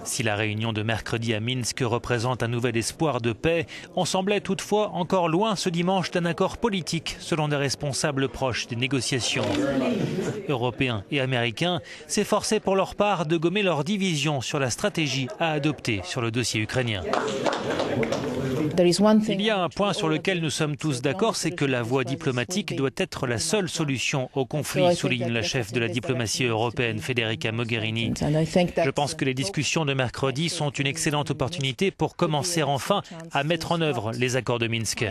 Si la réunion de mercredi à Minsk représente un nouvel espoir de paix, on semblait toutefois encore loin ce dimanche d'un accord politique, selon des responsables proches des négociations. Européens et Américains s'efforçaient pour leur part de gommer leur division sur la stratégie à adopter sur le dossier ukrainien. Il y a un point sur lequel nous sommes tous d'accord, c'est que la voie diplomatique doit être la seule solution au conflit, souligne la chef de la diplomatie européenne, Federica Mogherini. Je pense que les discussions de mercredi sont une excellente opportunité pour commencer enfin à mettre en œuvre les accords de Minsk.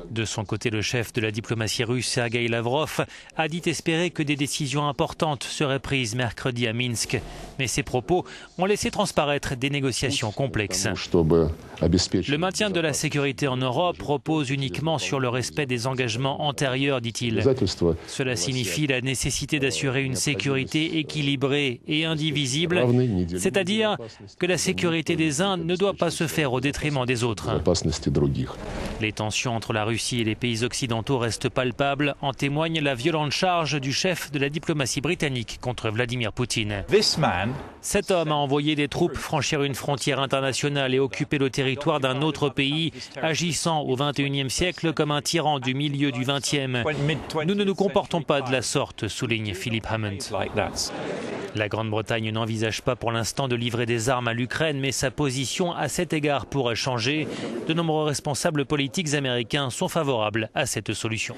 De son côté, le chef de la diplomatie russe, Sergueï Lavrov, a dit espérer que des décisions importantes seraient prises mercredi à Minsk. Mais ses propos ont laissé transparaître des négociations complexes. Le maintien de la sécurité en Europe repose uniquement sur le respect des engagements antérieurs, dit-il. Cela signifie la nécessité d'assurer une sécurité équilibrée et indivisible, c'est-à-dire que la sécurité des uns ne doit pas se faire au détriment des autres. Les tensions entre la Russie et les pays occidentaux restent palpables, en témoigne la violente charge du chef de la diplomatie britannique contre Vladimir Poutine. Cet homme a envoyé des troupes franchir une frontière internationale et occuper le territoire d'un autre pays, agissant au XXIe siècle comme un tyran du milieu du XXe. Nous ne nous comportons pas de la sorte, souligne Philip Hammond. La Grande-Bretagne n'envisage pas pour l'instant de livrer des armes à l'Ukraine, mais sa position à cet égard pourrait changer. De nombreux responsables politiques américains sont favorables à cette solution.